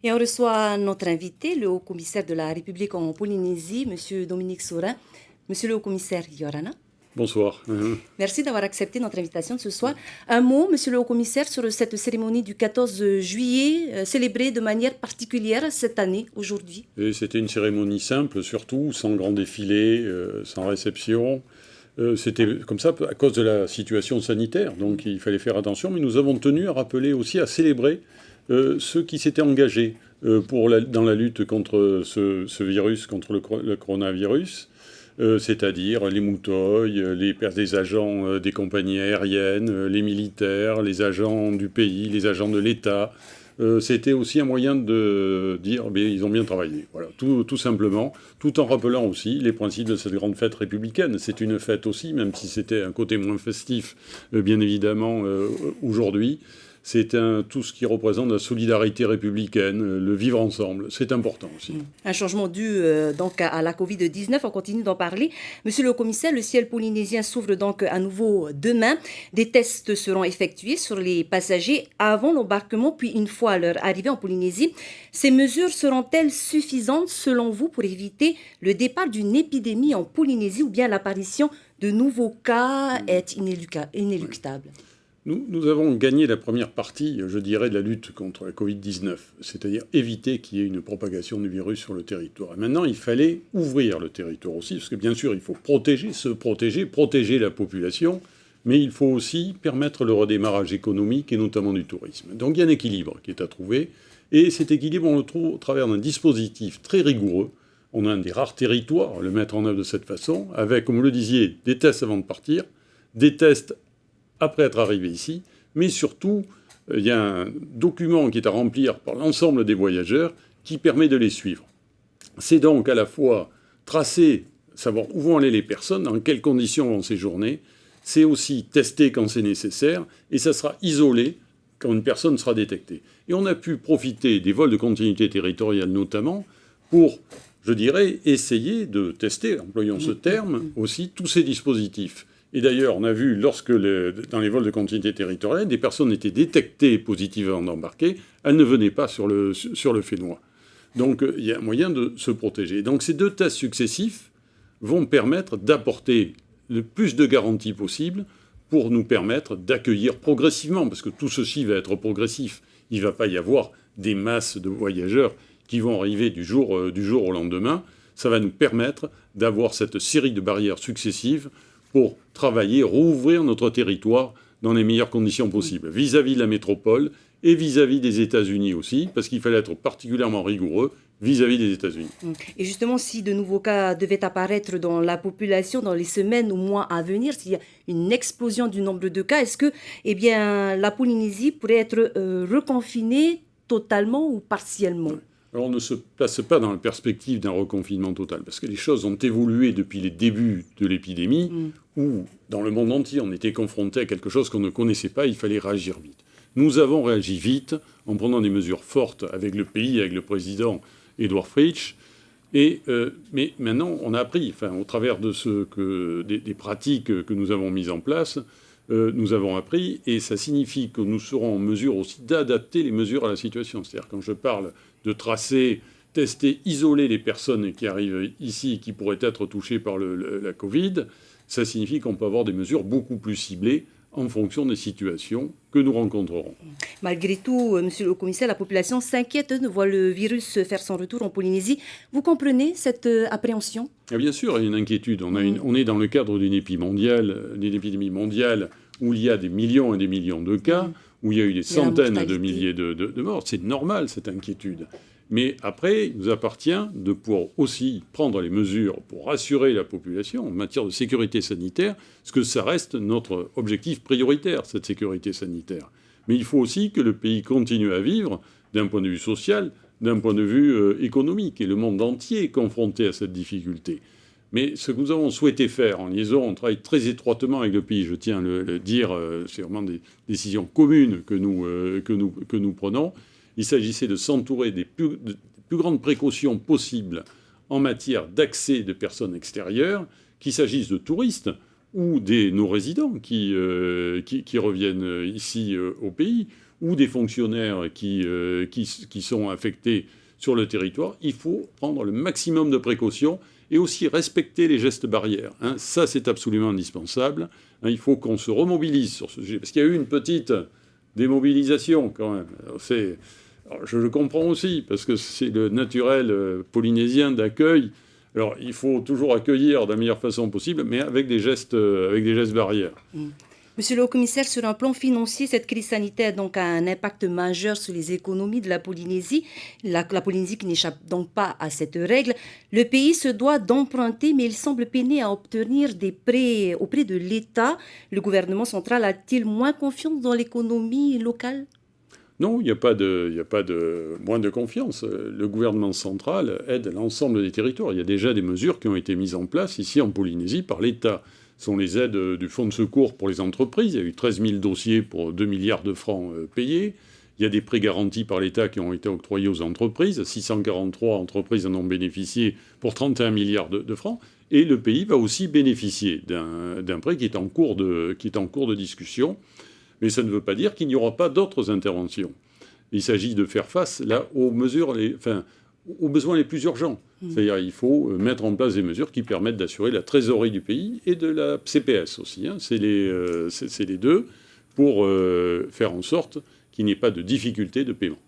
Et on reçoit notre invité, le haut-commissaire de la République en Polynésie, M. Dominique Saurin. Monsieur le haut-commissaire Yorana, bonsoir. merci d'avoir accepté notre invitation de ce soir. Un mot, monsieur le haut-commissaire, sur cette cérémonie du 14 juillet, célébrée de manière particulière cette année, aujourd'hui. Et c'était une cérémonie simple, surtout, sans grand défilé, sans réception. C'était comme ça à cause de la situation sanitaire, donc il fallait faire attention. Mais nous avons tenu à rappeler aussi, à célébrer ceux qui s'étaient engagés dans la lutte contre ce virus, contre le coronavirus. C'est-à-dire les mouteuils, des agents des compagnies aériennes, les militaires, les agents du pays, les agents de l'État. C'était aussi un moyen de dire ils ont bien travaillé. Voilà, tout simplement, tout en rappelant aussi les principes de cette grande fête républicaine. C'est une fête aussi, même si c'était un côté moins festif, bien évidemment, aujourd'hui. C'est tout ce qui représente la solidarité républicaine, le vivre ensemble. C'est important aussi. Un changement dû donc à la Covid-19, on continue d'en parler. Monsieur le commissaire, le ciel polynésien s'ouvre donc à nouveau demain. Des tests seront effectués sur les passagers avant l'embarquement, puis une fois leur arrivée en Polynésie. Ces mesures seront-elles suffisantes selon vous pour éviter le départ d'une épidémie en Polynésie ou bien l'apparition de nouveaux cas est inéluctable? Nous avons gagné la première partie, je dirais, de la lutte contre la Covid-19, c'est-à-dire éviter qu'il y ait une propagation du virus sur le territoire. Et maintenant, il fallait ouvrir le territoire aussi, parce que bien sûr, il faut protéger la population, mais il faut aussi permettre le redémarrage économique et notamment du tourisme. Donc il y a un équilibre qui est à trouver, et cet équilibre, on le trouve au travers d'un dispositif très rigoureux. On a un des rares territoires à le mettre en œuvre de cette façon, avec, comme vous le disiez, des tests avant de partir, des tests après être arrivé ici, mais surtout, il y a un document qui est à remplir par l'ensemble des voyageurs qui permet de les suivre. C'est donc à la fois tracer, savoir où vont aller les personnes, dans quelles conditions vont séjourner, c'est aussi tester quand c'est nécessaire, et ça sera isolé quand une personne sera détectée. Et on a pu profiter des vols de continuité territoriale notamment pour, je dirais, essayer de tester, employons ce terme, aussi tous ces dispositifs. Et d'ailleurs, on a vu, dans les vols de continuité territoriale, des personnes étaient détectées positives avant d'embarquer, elles ne venaient pas sur le Fénois. Donc, il y a un moyen de se protéger. Donc, ces deux tests successifs vont permettre d'apporter le plus de garanties possible pour nous permettre d'accueillir progressivement, parce que tout ceci va être progressif. Il ne va pas y avoir des masses de voyageurs qui vont arriver du jour au lendemain. Ça va nous permettre d'avoir cette série de barrières successives pour travailler, rouvrir notre territoire dans les meilleures conditions possibles, vis-à-vis de la métropole et vis-à-vis des États-Unis aussi, parce qu'il fallait être particulièrement rigoureux vis-à-vis des États-Unis. Et justement, si de nouveaux cas devaient apparaître dans la population dans les semaines ou mois à venir, s'il y a une explosion du nombre de cas, est-ce que la Polynésie pourrait être reconfinée totalement ou partiellement? Oui. Alors on ne se place pas dans la perspective d'un reconfinement total, parce que les choses ont évolué depuis les débuts de l'épidémie, où dans le monde entier on était confronté à quelque chose qu'on ne connaissait pas, il fallait réagir vite. Nous avons réagi vite en prenant des mesures fortes avec le pays, avec le président Edouard Fritsch, mais maintenant on a appris, au travers de des pratiques que nous avons mises en place, nous avons appris, et ça signifie que nous serons en mesure aussi d'adapter les mesures à la situation. C'est-à-dire quand je parle de tracer, tester, isoler les personnes qui arrivent ici et qui pourraient être touchées par la Covid, ça signifie qu'on peut avoir des mesures beaucoup plus ciblées en fonction des situations que nous rencontrerons. Malgré tout, monsieur le commissaire, la population s'inquiète de voir le virus faire son retour en Polynésie. Vous comprenez cette appréhension? Et bien sûr, il y a une inquiétude. On est dans le cadre d'une épidémie mondiale où il y a des millions et des millions de cas, où il y a eu des centaines de milliers de morts. C'est normal, cette inquiétude. Mais après, il nous appartient de pouvoir aussi prendre les mesures pour rassurer la population en matière de sécurité sanitaire, parce que ça reste notre objectif prioritaire, cette sécurité sanitaire. Mais il faut aussi que le pays continue à vivre d'un point de vue social, d'un point de vue économique, et le monde entier est confronté à cette difficulté. Mais ce que nous avons souhaité faire en liaison, on travaille très étroitement avec le pays, je tiens à le dire, c'est vraiment des décisions communes que nous prenons. Il s'agissait de s'entourer des plus grandes précautions possibles en matière d'accès de personnes extérieures, qu'il s'agisse de touristes ou nos résidents qui reviennent ici au pays, ou des fonctionnaires qui sont affectés sur le territoire, il faut prendre le maximum de précautions et aussi respecter les gestes barrières. Hein. Ça, c'est absolument indispensable. Hein, il faut qu'on se remobilise sur ce sujet, parce qu'il y a eu une petite démobilisation quand même. Alors, je le comprends aussi, parce que c'est le naturel polynésien d'accueil. Alors, il faut toujours accueillir de la meilleure façon possible, mais avec des gestes barrières. Monsieur le haut-commissaire, sur un plan financier, cette crise sanitaire donc, a un impact majeur sur les économies de la Polynésie. La Polynésie qui n'échappe donc pas à cette règle. Le pays se doit d'emprunter, mais il semble peiner à obtenir des prêts auprès de l'État. Le gouvernement central a-t-il moins confiance dans l'économie locale ? Non, il n'y a pas de moins de confiance. Le gouvernement central aide l'ensemble des territoires. Il y a déjà des mesures qui ont été mises en place ici en Polynésie par l'État. Ce sont les aides du Fonds de secours pour les entreprises. Il y a eu 13 000 dossiers pour 2 milliards de francs payés. Il y a des prêts garantis par l'État qui ont été octroyés aux entreprises. 643 entreprises en ont bénéficié pour 31 milliards de francs. Et le pays va aussi bénéficier d'un prêt qui est en cours de discussion. Mais ça ne veut pas dire qu'il n'y aura pas d'autres interventions. Il s'agit de faire face là, aux besoins les plus urgents. C'est-à-dire qu'il faut mettre en place des mesures qui permettent d'assurer la trésorerie du pays et de la CPS aussi. Hein. C'est les deux pour faire en sorte qu'il n'y ait pas de difficulté de paiement.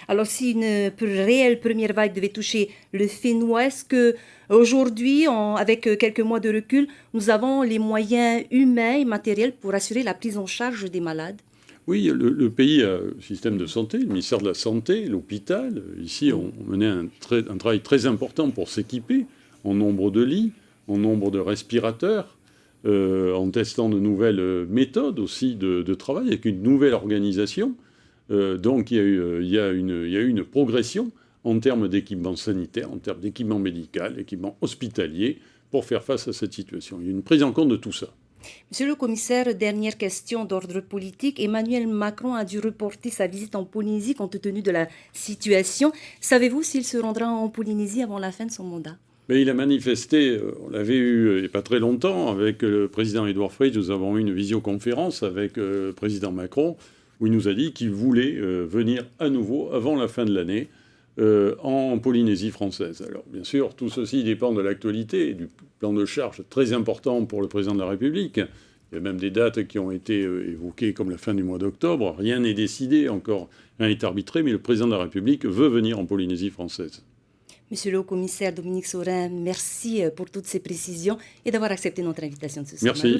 Alors, si une réelle première vague devait toucher le Fénois, est-ce qu'aujourd'hui, avec quelques mois de recul, nous avons les moyens humains et matériels pour assurer la prise en charge des malades ? Oui, le pays a un système de santé, le ministère de la Santé, l'hôpital. Ici, on menait un travail très important pour s'équiper en nombre de lits, en nombre de respirateurs, en testant de nouvelles méthodes aussi de travail, avec une nouvelle organisation. Donc il y a eu une progression en termes d'équipement sanitaire, en termes d'équipement médical, d'équipement hospitalier, pour faire face à cette situation. Il y a une prise en compte de tout ça. Monsieur le commissaire, dernière question d'ordre politique. Emmanuel Macron a dû reporter sa visite en Polynésie compte tenu de la situation. Savez-vous s'il se rendra en Polynésie avant la fin de son mandat ? Mais il a manifesté, on l'avait eu il n'y a pas très longtemps, avec le président Édouard Fritch, nous avons eu une visioconférence avec le président Macron, où il nous a dit qu'il voulait venir à nouveau, avant la fin de l'année, en Polynésie française. Alors, bien sûr, tout ceci dépend de l'actualité et du plan de charge très important pour le président de la République. Il y a même des dates qui ont été évoquées comme la fin du mois d'octobre. Rien n'est décidé encore, rien n'est arbitré, mais le président de la République veut venir en Polynésie française. Monsieur le haut-commissaire Dominique Saurin, merci pour toutes ces précisions et d'avoir accepté notre invitation de ce soir. Merci.